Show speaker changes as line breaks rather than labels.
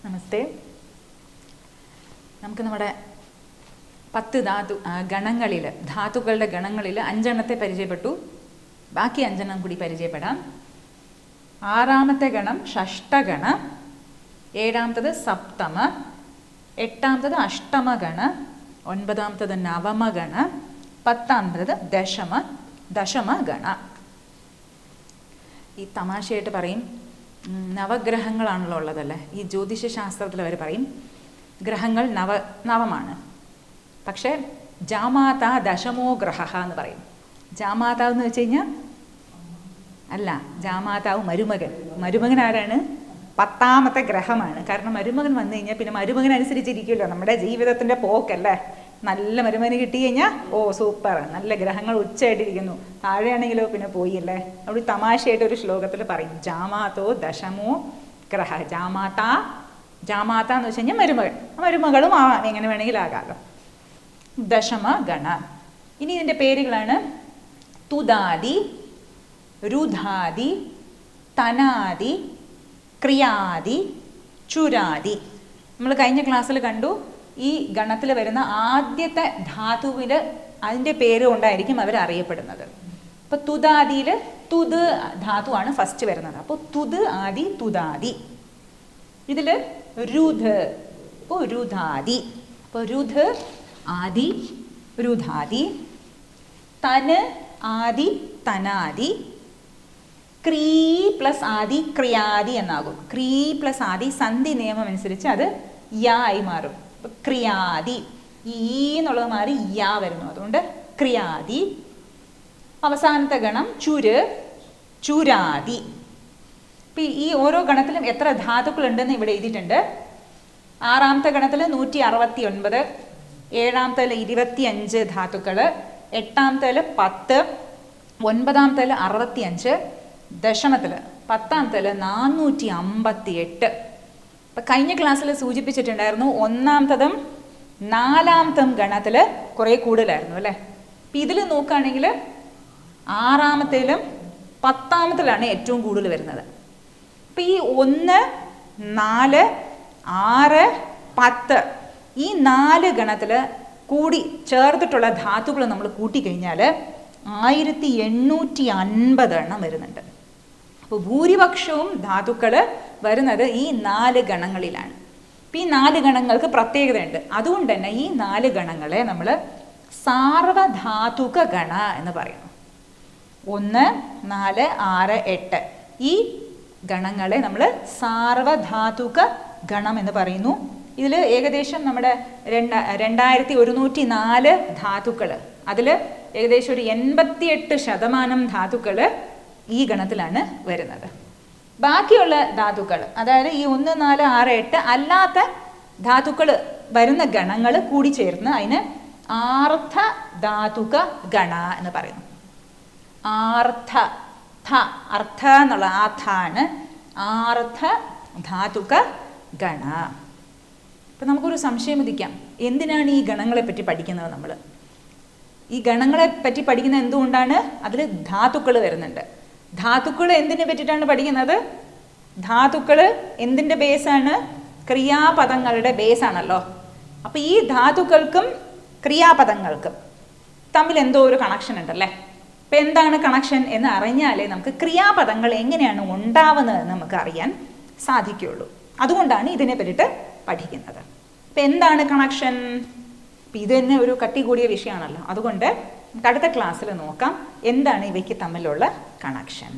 നമസ്തേ. നമുക്ക് നമ്മുടെ 10 ഗണങ്ങളിൽ ധാതുക്കളുടെ ഗണങ്ങളിൽ 5 എണ്ണത്തെ പരിചയപ്പെട്ടു. ബാക്കി 5 എണ്ണം കൂടി പരിചയപ്പെടാം. 6ാമത്തെ ഗണം ഷഷ്ടഗണ, 7ാമത്തത് സപ്തമ, 8ാമത്തത് അഷ്ടമഗണ, 9ാമത്തത് നവമഗണ, 10ാമത്തത് ദശമഗണ. ഈ തമാശയായിട്ട് പറയും, നവഗ്രഹങ്ങളാണല്ലോ ഉള്ളതല്ലേ. ഈ ജ്യോതിഷശാസ്ത്രത്തിൽ അവർ പറയും ഗ്രഹങ്ങൾ നവമാണ്. പക്ഷേ ജാമാത ദശമോ ഗ്രഹ എന്ന് പറയും. ജാമാതാവ് എന്ന് വെച്ച് കഴിഞ്ഞാൽ അല്ല, ജാമാതാവ് മരുമകൻ ആരാണ്? 10ാമത്തെ ഗ്രഹമാണ്. കാരണം മരുമകൻ വന്നു കഴിഞ്ഞാൽ പിന്നെ മരുമകൻ അനുസരിച്ചിരിക്കുമല്ലോ നമ്മുടെ ജീവിതത്തിൻ്റെ പോക്കല്ലേ. നല്ല മരുമകന് കിട്ടി കഴിഞ്ഞാൽ ഓ സൂപ്പർ, നല്ല ഗ്രഹങ്ങൾ ഉച്ചയായിട്ടിരിക്കുന്നു. താഴെയാണെങ്കിലോ പിന്നെ പോയില്ലേ. അവിടെ തമാശയായിട്ട് ഒരു ശ്ലോകത്തിൽ പറയും ജാമാതോ ദശമോ ഗ്രഹ. ജാമാത എന്ന് വെച്ച് കഴിഞ്ഞാൽ മരുമകളും ആവാം, എങ്ങനെ വേണമെങ്കിലും ആകാമല്ലോ. ദശമഗണ. ഇനി ഇതിൻ്റെ പേരുകളാണ് തുദാദി, രുധാദി, തനാദി, ക്രിയാദി, ചുരാദി. നമ്മൾ കഴിഞ്ഞ ക്ലാസ്സിൽ കണ്ടു ഈ ഗണത്തിൽ വരുന്ന ആദ്യത്തെ ധാതുവിൽ അതിൻ്റെ പേര് കൊണ്ടായിരിക്കും അവർ അറിയപ്പെടുന്നത്. അപ്പോൾ തുദാദിയിൽ തുത് ധാതുവാണ് ഫസ്റ്റ് വരുന്നത്. അപ്പോൾ തുത് ആദി തുദാദി. ഇതിൽ രുധ്, അപ്പോൾ രുധാദി. അപ്പോൾ രുധ് ആദി രുധാദി, തന് ആദി തനാദി, ക്രീ പ്ലസ് ആദി ക്രിയാദി എന്നാകും. ക്രീ പ്ലസ് ആദി സന്ധി നിയമം അനുസരിച്ച് അത് യാ ആയി മാറും. ക്രിയാദി, ഈ എന്നുള്ളത് മാറി യാ വരുന്നു, അതുകൊണ്ട് ക്രിയാദി. അവസാനത്തെ ഗണം ചുരാദി. ഇപ്പം ഈ ഓരോ ഗണത്തിലും എത്ര ധാതുക്കൾ ഉണ്ടെന്ന് ഇവിടെ എഴുതിയിട്ടുണ്ട്. 6ാമത്തെ ഗണത്തിൽ 169, 7ാമത്തേൽ 25 ധാതുക്കൾ, 8ാമത്തേൽ 10, 9ാമത്തേൽ 65, ദശമത്തിൽ 10ാമത്തേൽ 458. ഇപ്പം കഴിഞ്ഞ ക്ലാസ്സിൽ സൂചിപ്പിച്ചിട്ടുണ്ടായിരുന്നു 1ാമത്തതും 4ാമത്തും ഗണത്തിൽ കുറേ കൂടുതലായിരുന്നു അല്ലേ. അപ്പം ഇതിൽ നോക്കുകയാണെങ്കിൽ 6ാമത്തേലും 10ാമത്തിലാണ് ഏറ്റവും കൂടുതൽ വരുന്നത്. അപ്പം ഈ 1, 4, 6, 10 ഈ 4 ഗണത്തിൽ കൂടി ചേർത്തിട്ടുള്ള ധാതുക്കൾ നമ്മൾ കൂട്ടിക്കഴിഞ്ഞാൽ 1850 എണ്ണം വരുന്നുണ്ട്. അപ്പോൾ ഭൂരിപക്ഷവും ധാതുക്കൾ വരുന്നത് ഈ 4 ഗണങ്ങളിലാണ്. അപ്പം ഈ 4 ഗണങ്ങൾക്ക് പ്രത്യേകതയുണ്ട്. അതുകൊണ്ട് തന്നെ ഈ 4 ഗണങ്ങളെ നമ്മൾ സാർവധാതുക ഗണ എന്ന് പറയുന്നു. 1, 4, 6, 8 ഈ ഗണങ്ങളെ നമ്മൾ സാർവധാതുക ഗണം എന്ന് പറയുന്നു. ഇതിൽ ഏകദേശം നമ്മുടെ 2104 ധാതുക്കൾ, അതിൽ ഏകദേശം ഒരു 88% ധാതുക്കൾ ഈ ഗണത്തിലാണ് വരുന്നത്. ബാക്കിയുള്ള ധാതുക്കൾ, അതായത് ഈ 1, 4, 6, 8 അല്ലാത്ത ധാതുക്കൾ വരുന്ന ഗണങ്ങൾ കൂടി ചേർന്ന് അതിന് ആർദ്ധ ധാതുക ഗണ എന്ന് പറയുന്നു. അർത്ഥ എന്നുള്ള ആ ഥാണ് ആർദ്ധ ധാതുക ഗണ. ഇപ്പം നമുക്കൊരു സംശയം ഉദിക്കാം, എന്തിനാണ് ഈ ഗണങ്ങളെ പറ്റി പഠിക്കുന്നത്? നമ്മൾ ഈ ഗണങ്ങളെ പറ്റി പഠിക്കുന്നത് എന്തുകൊണ്ടാണ്? അതിൽ ധാതുക്കൾ വരുന്നുണ്ട്. ധാതുക്കൾ എന്തിനെ പറ്റിയിട്ടാണ് പഠിക്കുന്നത്? ധാതുക്കൾ എന്തിൻ്റെ ബേസാണ്? ക്രിയാപദങ്ങളുടെ ബേസാണല്ലോ. അപ്പം ഈ ധാതുക്കൾക്കും ക്രിയാപദങ്ങൾക്കും തമ്മിൽ എന്തോ ഒരു കണക്ഷൻ ഉണ്ടല്ലേ. അപ്പം എന്താണ് കണക്ഷൻ എന്ന് അറിഞ്ഞാലേ നമുക്ക് ക്രിയാപദങ്ങൾ എങ്ങനെയാണ് ഉണ്ടാവുന്നതെന്ന് നമുക്ക് അറിയാൻ സാധിക്കുകയുള്ളൂ. അതുകൊണ്ടാണ് ഇതിനെ പറ്റിയിട്ട് പഠിക്കുന്നത്. അപ്പം എന്താണ് കണക്ഷൻ? അപ്പം ഇത് തന്നെ ഒരു കട്ടി കൂടിയ വിഷയമാണല്ലോ. അതുകൊണ്ട് നമുക്ക് അടുത്ത ക്ലാസ്സിൽ നോക്കാം എന്താണ് ഇവയ്ക്ക് തമ്മിലുള്ള കണക്ഷൻ.